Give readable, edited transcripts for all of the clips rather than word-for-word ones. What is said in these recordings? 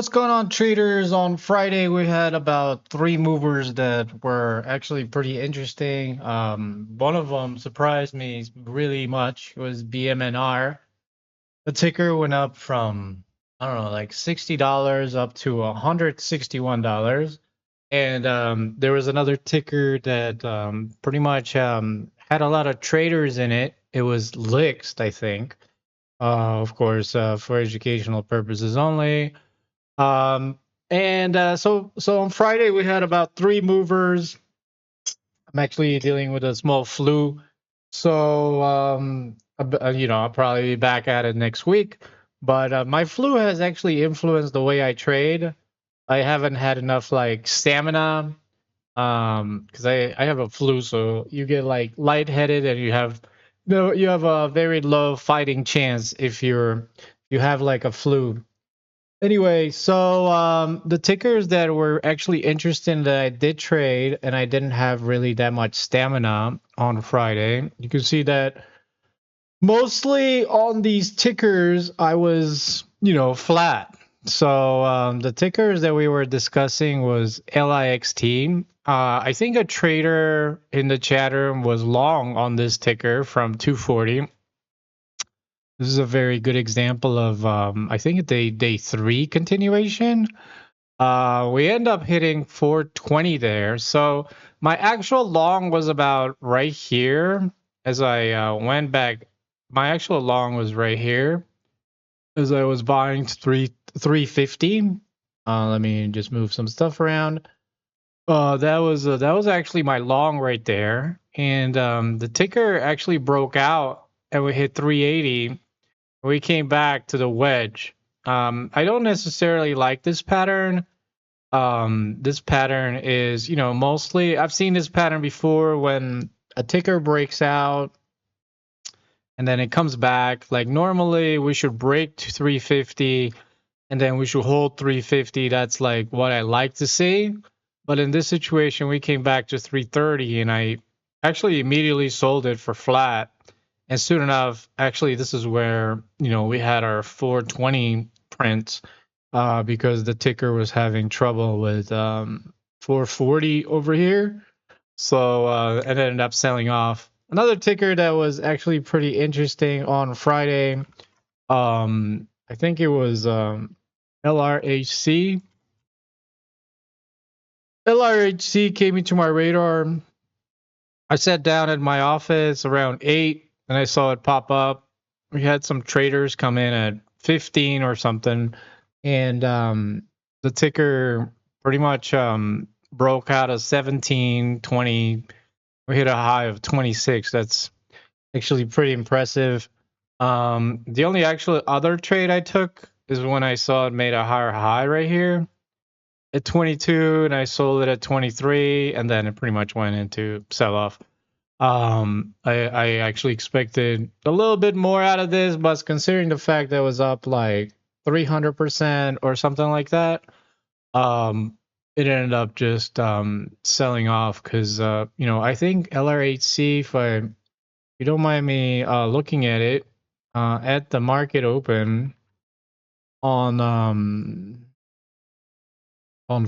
What's going on, traders? On Friday, we had about three movers that were actually pretty interesting. One of them surprised me really much. It was BMNR. The ticker went up from, I don't know, like $60 up to $161. And there was another ticker that pretty much had a lot of traders in it. It was Lixt, I think. Of course, for educational purposes only. Um, and so on Friday we had about three movers. I'm actually dealing with a small flu, so I'll probably be back at it next week. But my flu has actually influenced the way I trade. I haven't had enough like stamina, because I have a flu, so you get like lightheaded and you have no you have a very low fighting chance if you have like a flu. Anyway, so the tickers that were actually interesting that I did trade and I didn't have really that much stamina on Friday. You can see that mostly on these tickers I was, flat. So the tickers that we were discussing was LIXT. I think a trader in the chat room was long on this ticker from 240. This is a very good example of, I think, day three continuation. We end up hitting 420 there. So my actual long was about right here as I went back. My actual long was right here as I was buying 350. Let me just move some stuff around. That was actually my long right there, and the ticker actually broke out and we hit 380. We came back to the wedge. I don't necessarily like this pattern. This pattern is, mostly I've seen this pattern before when a ticker breaks out and then it comes back. Like normally we should break to 350 and then we should hold 350. That's like what I like to see. But in this situation, we came back to 330 and I actually immediately sold it for flat. And soon enough, actually, this is where, we had our 420 print because the ticker was having trouble with 440 over here. So it ended up selling off. Another ticker that was actually pretty interesting on Friday, I think it was LRHC. LRHC came into my radar. I sat down at my office around 8 and I saw it pop up. We had some traders come in at 15 or something, and the ticker pretty much broke out of 17, 20. We hit a high of 26. That's actually pretty impressive. The only actual other trade I took is when I saw it made a higher high right here at 22 and I sold it at 23, and then it pretty much went into sell off. I actually expected a little bit more out of this, but considering the fact that it was up like 300% or something like that, it ended up just selling off because I think LRHC, if you don't mind me looking at it, at the market open on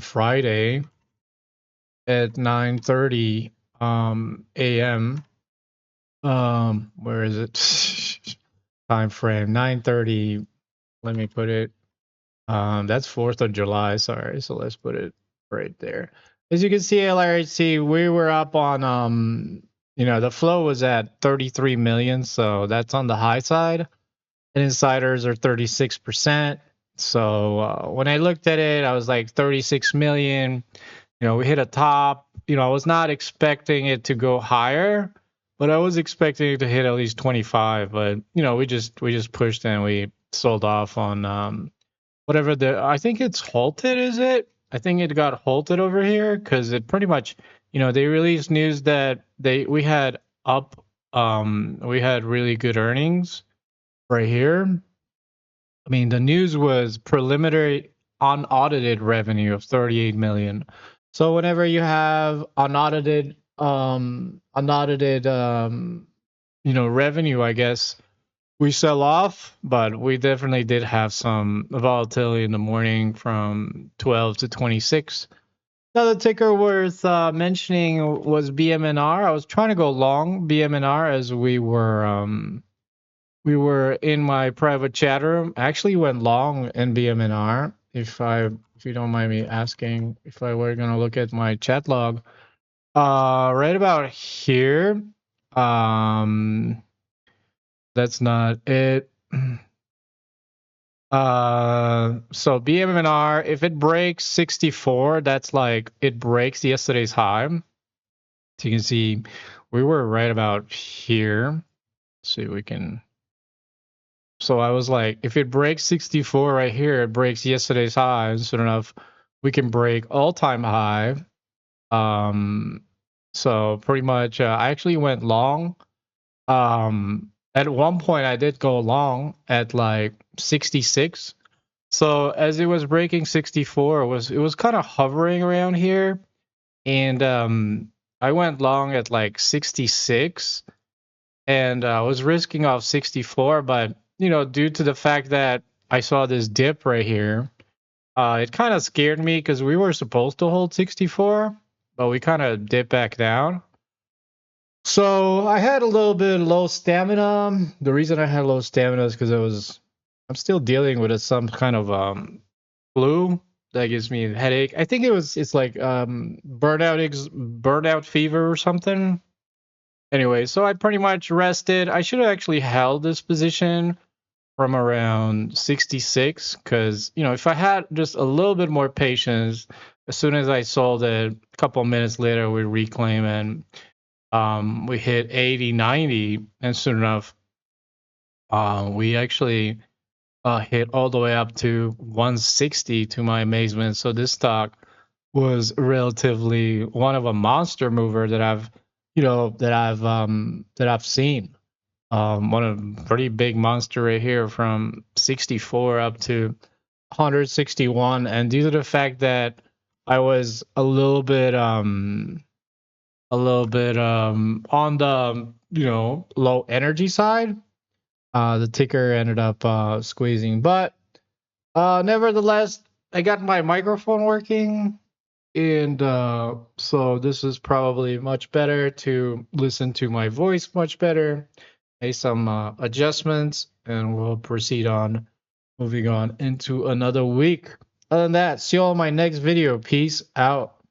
Friday at 9:30 a.m. Where is it? Time frame 9:30. Let me put it. That's 4th of July. Sorry, so let's put it right there. As you can see, LRHC, we were up on the flow was at 33 million, so that's on the high side. And insiders are 36%. So when I looked at it, I was like 36 million. We hit a top. I was not expecting it to go higher, but I was expecting it to hit at least 25. But we just pushed and we sold off on whatever I think it's halted. Is it? I think it got halted over here because it pretty much they released news that we had really good earnings right here. I mean, the news was preliminary unaudited revenue of 38 million. So whenever you have unaudited revenue, I guess we sell off, but we definitely did have some volatility in the morning from 12 to 26. Another ticker worth mentioning was BMNR. I was trying to go long BMNR as we were in my private chat room. I actually went long in BMNR. If you don't mind me asking, if I were gonna look at my chat log, right about here. That's not it. So BMNR, if it breaks 64, that's like it breaks yesterday's high. So you can see we were right about here. Let's see if we can. So I was like, if it breaks 64 right here, it breaks yesterday's high. Soon enough, we can break all-time high. So pretty much, I actually went long. At one point, I did go long at like 66. So as it was breaking 64, it was kind of hovering around here, and I went long at like 66, and I was risking off 64, but due to the fact that I saw this dip right here, it kind of scared me because we were supposed to hold 64, but we kind of dipped back down. So I had a little bit low stamina. The reason I had low stamina is because I'm still dealing with some kind of flu that gives me a headache. I think it's like burnout fever or something. Anyway, so I pretty much rested. I should have actually held this position from around 66 because if I had just a little bit more patience, as soon as I sold it, a couple minutes later we reclaim and we hit 80, 90, and soon enough we actually hit all the way up to 160 to my amazement. So this stock was relatively one of a monster mover that I've seen. One of a pretty big monster right here from 64 up to 161, and due to the fact that I was a little bit on the low energy side, the ticker ended up squeezing. But nevertheless, I got my microphone working, and so this is probably much better to listen to my voice much better. Make some adjustments, and we'll proceed on moving on into another week. Other than that, see you all in my next video. Peace out.